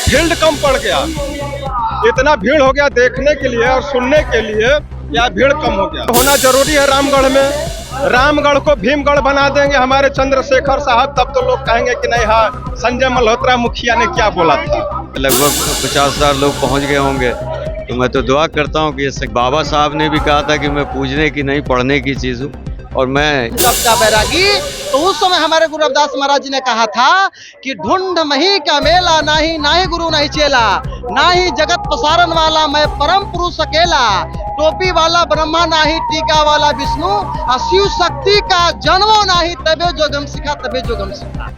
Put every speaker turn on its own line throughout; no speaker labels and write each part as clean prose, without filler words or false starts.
Field कम पड़ गया, इतना भीड़ हो गया देखने के लिए और सुनने के लिए, या भीड़ कम हो गया। होना जरूरी है रामगढ़ में। रामगढ़ को भीमगढ़ बना देंगे हमारे चंद्रशेखर साहब, तब तो लोग कहेंगे कि नहीं, हाँ संजय मल्होत्रा मुखिया ने क्या बोला था।
लगभग 50,000 लोग पहुंच गए होंगे, तो मैं तो दुआ करता हूं कि बाबा साहब ने भी कहा था कि मैं पूजने की नहीं पढ़ने की चीज हूँ, और मैं
सबका बैरागी। तो उस समय हमारे गुरु रविदास महाराज जी ने कहा था कि ढूंढ मही का मेला, नाही गुरु नहीं चेला, ना ही जगत पसारन वाला मैं परम पुरुष अकेला, टोपी वाला ब्रह्मा नाही, टीका वाला विष्णु, शिव शक्ति का जन्मो नाही, तबे जो गम सिखा, तबे जो गम सिखा।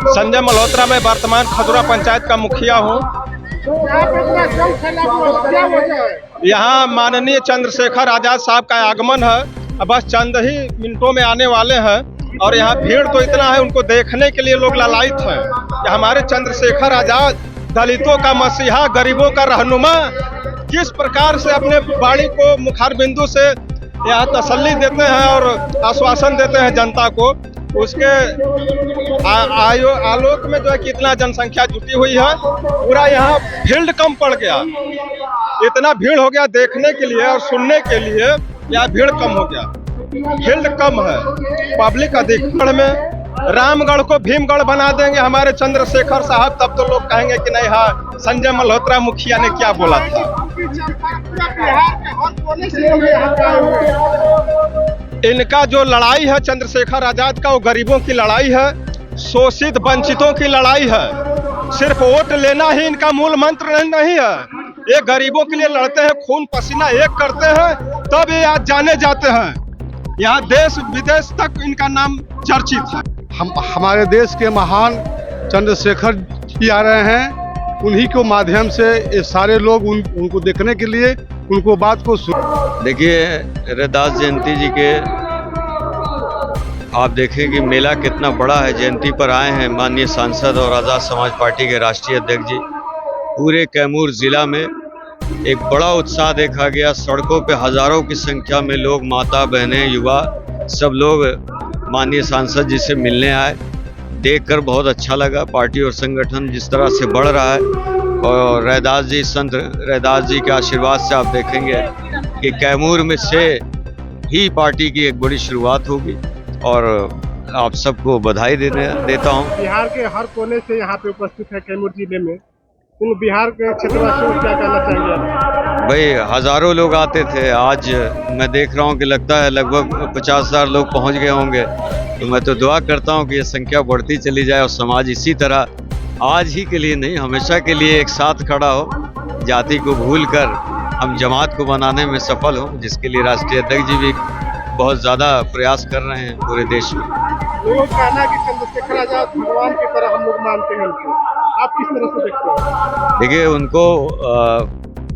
संजय मल्होत्रा, मैं वर्तमान खजुरा पंचायत का मुखिया हूँ। यहाँ माननीय चंद्रशेखर आजाद साहब का आगमन है, बस चंद ही मिनटों में आने वाले हैं, और यहाँ भीड़ तो इतना है, उनको देखने के लिए लोग लालायित हैं कि हमारे चंद्रशेखर आजाद दलितों का मसीहा, गरीबों का रहनुमा, किस प्रकार से अपने वाणी को मुखार बिंदु से यहाँ तसल्ली देते हैं और आश्वासन देते हैं जनता को। उसके आलोक में जो है कितना जनसंख्या जुटी हुई है, पूरा यहाँ फील्ड कम पड़ गया, इतना भीड़ हो गया देखने के लिए और सुनने के लिए, या भीड़ कम हो गया। फील्ड कम है, पब्लिक अधिक। में रामगढ़ को भीमगढ़ बना देंगे हमारे चंद्रशेखर साहब, तब तो लोग कहेंगे कि नहीं, हाँ संजय मल्होत्रा मुखिया ने क्या बोला था। इनका जो लड़ाई है चंद्रशेखर आजाद का, वो गरीबों की लड़ाई है, शोषित वंचितों की लड़ाई है। सिर्फ वोट लेना ही इनका मूल मंत्र नहीं है, ये गरीबों के लिए लड़ते हैं, खून पसीना एक करते हैं, तब ये आज जाने जाते हैं। यहाँ देश विदेश तक इनका नाम चर्चित है।
हमारे देश के महान चंद्रशेखर जी आ रहे हैं, उन्हीं के माध्यम से ये सारे लोग उनको देखने के लिए, उनको बात को सुन।
देखिए, रविदास जयंती जी के आप देखें कि मेला कितना बड़ा है। जयंती पर आए हैं माननीय सांसद और आज़ाद समाज पार्टी के राष्ट्रीय अध्यक्ष जी। पूरे कैमूर जिला में एक बड़ा उत्साह देखा गया, सड़कों पे हजारों की संख्या में लोग, माता बहनें, युवा, सब लोग माननीय सांसद जी से मिलने आए। देखकर बहुत अच्छा लगा। पार्टी और संगठन जिस तरह से बढ़ रहा है, और रविदास जी, संत रविदास जी के आशीर्वाद से आप देखेंगे कि कैमूर में से ही पार्टी की एक बड़ी शुरुआत होगी, और आप सबको बधाई देता हूँ।
बिहार के हर कोने से यहाँ पे उपस्थित है कैमूर जिले में, उन बिहार के क्षेत्रवासियों को क्या कहना चाहिए?
भाई, हजारों लोग आते थे, आज मैं देख रहा हूँ कि लगता है लगभग 50,000 लोग पहुँच गए होंगे, तो मैं तो दुआ करता हूँ कि ये संख्या बढ़ती चली जाए और समाज इसी तरह आज ही के लिए नहीं, हमेशा के लिए एक साथ खड़ा हो, जाति को भूलकर हम जमात को बनाने में सफल हों, जिसके लिए राष्ट्रीय अध्यक्ष जी भी बहुत ज़्यादा प्रयास कर रहे हैं पूरे देश में।
लोग कहना कि चंद्रशेखर आजाद भगवान की तरह हम लोग मानते हैं उनको, आप किस तरह से देखते हैं?
देखिए, उनको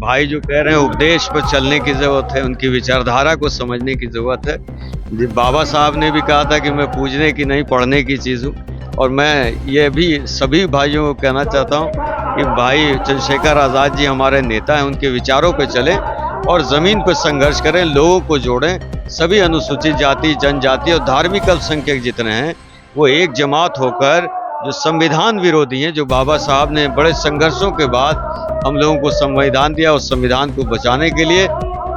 भाई जो कह रहे हैं, उपदेश पर चलने की ज़रूरत है, उनकी विचारधारा को समझने की ज़रूरत है। बाबा साहब ने भी कहा था कि मैं पूजने की नहीं पढ़ने की चीज़ हूँ, और मैं ये भी सभी भाइयों को कहना चाहता हूँ कि भाई चंद्रशेखर आज़ाद जी हमारे नेता हैं, उनके विचारों पे चलें और ज़मीन पर संघर्ष करें, लोगों को जोड़ें। सभी अनुसूचित जाति, जनजाति और धार्मिक अल्पसंख्यक जितने हैं, वो एक जमात होकर, जो संविधान विरोधी हैं, जो बाबा साहब ने बड़े संघर्षों के बाद हम लोगों को संविधान दिया, उस संविधान को बचाने के लिए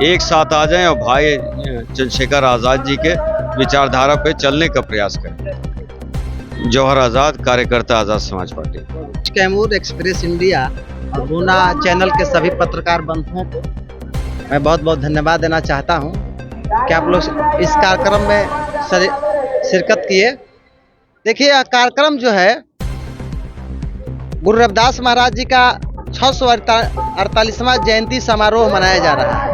एक साथ आ जाएं और भाई चंद्रशेखर आज़ाद जी के विचारधारा पे चलने का प्रयास करें। जौहर आज़ाद, कार्यकर्ता आज़ाद समाज पार्टी।
कैमूर एक्सप्रेस इंडिया और गुना चैनल के सभी पत्रकार बंधुओं को मैं बहुत बहुत धन्यवाद देना चाहता हूं कि आप लोग इस कार्यक्रम में शिरकत किए। देखिए, यह कार्यक्रम जो है गुरु रविदास महाराज जी का 648वां जयंती समारोह मनाया जा रहा है,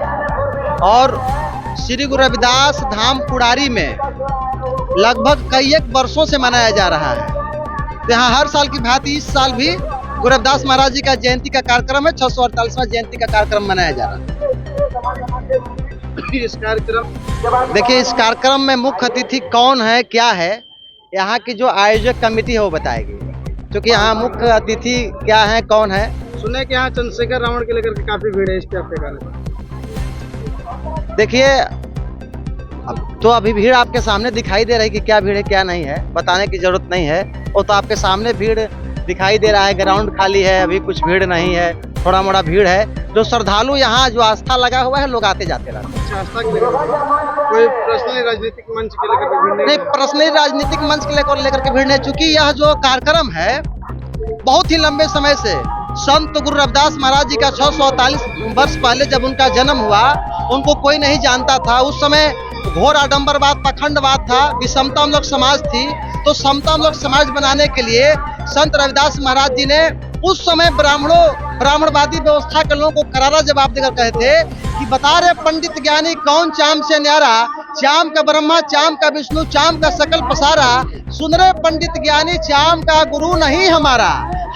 और श्री गुरु रविदास धाम कुड़ारी में लगभग कई एक वर्षों से मनाया जा रहा है। तो यहाँ हर साल की भांति इस साल भी गुरु रविदास महाराज जी का जयंती का कार्यक्रम है, 648वां जयंती का कार्यक्रम मनाया जा रहा है। इस कार्यक्रम, देखिए, इस कार्यक्रम में मुख्य अतिथि कौन है, क्या है, यहाँ की जो आयोजक कमेटी है वो बताएगी, क्योंकि यहाँ मुख्य अतिथि क्या है, कौन है। सुने कि यहाँ चंद्रशेखर रावण के लेकर के काफी भीड़ है इस पे, आपके कारण। देखिए, अब तो अभी भीड़ आपके सामने दिखाई दे रही है कि क्या भीड़ है क्या नहीं है, बताने की जरूरत नहीं है। वो तो आपके सामने भीड़ दिखाई दे रहा है, ग्राउंड खाली है, अभी कुछ भीड़ नहीं है, थोड़ा मोड़ा भीड़ है। जो श्रद्धालु यहाँ जो आस्था लगा हुआ है, लोग आते जाते रहते हैं।
कोई पर्सनली राजनीतिक मंच के लेकर भीड़
नहीं, पर्सनली राजनीतिक मंच के लेकर के भीड़ नहीं, चूंकि यह जो कार्यक्रम है बहुत ही लंबे समय से संत गुरु रविदास महाराज जी का 648 वर्ष पहले जब उनका जन्म हुआ, उनको कोई नहीं जानता था। उस समय घोर आडंबरवाद, पखंडवाद था, विषमतामूलक समाज थी। तो समतामूलक समाज बनाने के लिए संत रविदास महाराज जी ने उस समय ब्राह्मणवादी व्यवस्था के लोगों को करारा जवाब देकर कहे थे कि बता रहे पंडित ज्ञानी कौन चाम से न्यारा, चाम का ब्रह्मा, चाम का विष्णु, चाम का सकल पसारा। सुन रहे पंडित ज्ञानी, चाम का गुरु नहीं हमारा,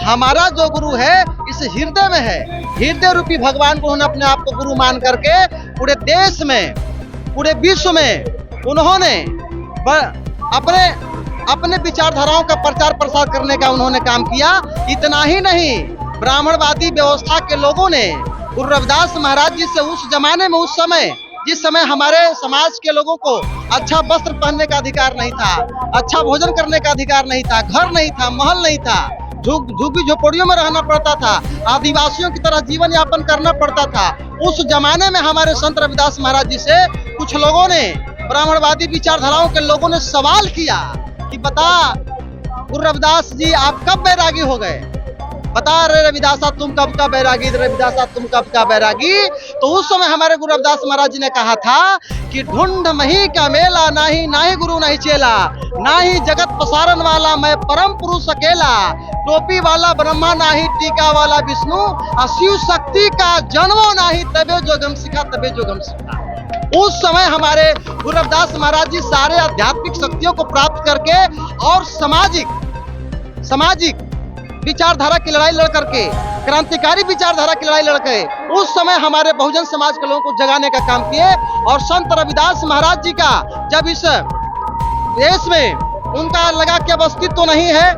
हमारा जो गुरु है इस हृदय में है। हृदय रूपी भगवान को उन्होंने अपने आप को गुरु मान करके पूरे देश में, पूरे विश्व में उन्होंने अपने विचारधाराओं का प्रचार प्रसार करने का उन्होंने काम किया। इतना ही नहीं, ब्राह्मणवादी व्यवस्था के लोगों ने गुरु रविदास महाराज जी से उस जमाने में, उस समय जिस समय हमारे समाज के लोगों को अच्छा वस्त्र पहनने का अधिकार नहीं था, अच्छा भोजन करने का अधिकार नहीं था, घर नहीं था, महल नहीं था, झुग्गी झोपड़ियों में रहना पड़ता था, आदिवासियों की तरह जीवन यापन करना पड़ता था। उस जमाने में हमारे संत रविदास महाराज जी से कुछ लोगों ने, ब्राह्मणवादी विचारधाराओं के लोगों ने सवाल किया कि बता गुरु रविदास जी आप कब बैरागी हो गए, बता रहे रविदासा तुम कब का बैरागी, रविदासा तुम कब का बैरागी। तो उस समय हमारे गुरु रविदास महाराज जी ने कहा था कि ढूंढ मही का मेला, नाही गुरु नहीं चेला, नाही जगत पसारन वाला मैं परम पुरुष अकेला, टोपी वाला ब्रह्मा नाही टीका वाला विष्णु, शिव शक्ति का जन्मो नाही तबे जो गम सिखा, तबे जो गम सिखा। उस समय हमारे गुरु रविदास महाराज जी सारे आध्यात्मिक शक्तियों को प्राप्त करके और सामाजिक विचारधारा की लड़ाई लड़ करके, क्रांतिकारी विचारधारा की लड़ाई लड़के उस समय हमारे बहुजन समाज के लोगों को जगाने का काम किए। और संत रविदास महाराज जी का जब इस देश में उनका लगा कि अब अस्तित्व तो नहीं है,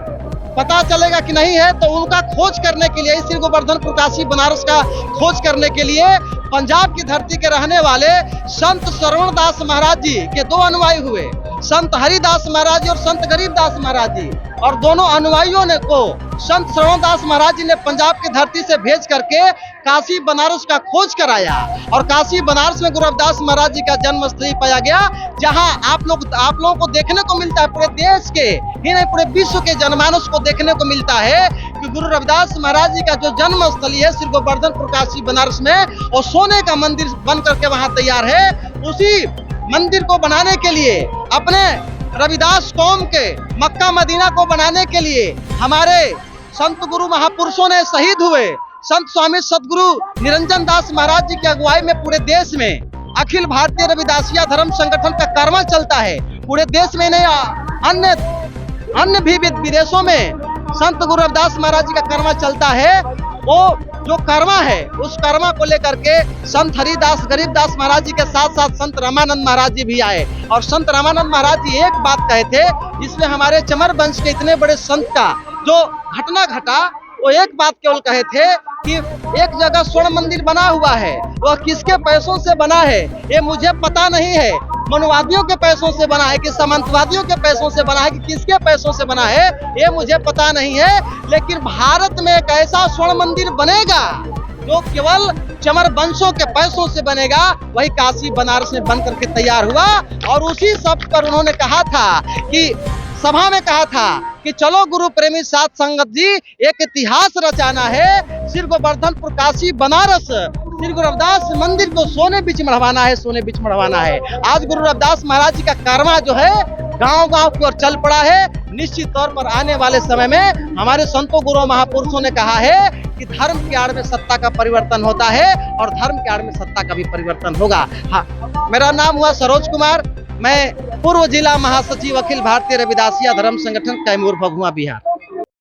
पता चलेगा कि नहीं है, तो उनका खोज करने के लिए, श्री गोवर्धनपुर काशी बनारस का खोज करने के लिए पंजाब की धरती के रहने वाले संत श्रवणदास महाराज जी के दो अनुयायी हुए, संत हरिदास महाराज जी और संत गरीबदास महाराज जी। और दोनों अनुयायियों ने को संत श्रवणदास महाराज जी ने पंजाब की धरती से भेज करके काशी बनारस का खोज कराया। और काशी बनारस में गुरु रविदास महाराज जी का जन्म स्थली पाया गया, जहां आप लोगों को देखने को मिलता है, पूरे देश के ही नहीं पूरे विश्व के जनमानस को देखने को मिलता है कि गुरु रविदास महाराज जी का जो जन्म स्थली है श्री गोवर्धनपुर काशी बनारस में, और सोने का मंदिर बन करके वहां तैयार है। उसी मंदिर को बनाने के लिए, अपने रविदास कौम के मक्का मदीना को बनाने के लिए हमारे संत गुरु महापुरुषों ने शहीद हुए। संत स्वामी सदगुरु निरंजन दास महाराज जी की अगुवाई में पूरे देश में अखिल भारतीय रविदासिया धर्म संगठन का कर्मा चलता है। पूरे देश में नहीं, अन्य भी विदेशों में संत गुरु रविदास महाराज जी का कर्मा चलता है। वो जो कर्मा है, उस कर्मा को लेकर के संत हरिदास गरीबदास महाराज जी के साथ साथ संत रामानंद महाराज जी भी आए। और संत रामानंद महाराज जी एक बात कहे थे, जिसमें हमारे चमर वंश के इतने बड़े संत का जो घटना घटा, वो एक बात केवल कहे थे कि एक जगह स्वर्ण मंदिर बना हुआ है, वह किसके पैसों से बना है ये मुझे पता नहीं है, मनुवादियों के पैसों से बना है कि सामंतवादियों के पैसों से बना है कि किसके पैसों से बना है ये मुझे पता नहीं है, लेकिन भारत में एक ऐसा स्वर्ण मंदिर बनेगा जो केवल चमर वंशों के पैसों से बनेगा। वही काशी बनारस में बन करके तैयार हुआ। और उसी शब्द पर उन्होंने कहा था कि सभा में कहा था कि चलो गुरु प्रेमी साथ संगत जी, एक इतिहास रचाना है, श्री गोवर्धनपुर काशी बनारस श्री गुरु रविदास मंदिर को सोने बीच मढ़वाना है, सोने बीच मढ़वाना है। आज गुरु रविदास महाराज जी का कर्मा जो है गांव-गांव की ओर चल पड़ा है। निश्चित तौर पर आने वाले समय में हमारे संतों गुरु महापुरुषों ने कहा है कि धर्म की आड़ में सत्ता का परिवर्तन होता है और धर्म की आड़ में सत्ता का भी परिवर्तन होगा। हाँ, मेरा नाम हुआ सरोज कुमार, मैं पूर्व जिला महासचिव अखिल भारतीय रविदासिया धर्म संगठन कैमूर भभुआ बिहार।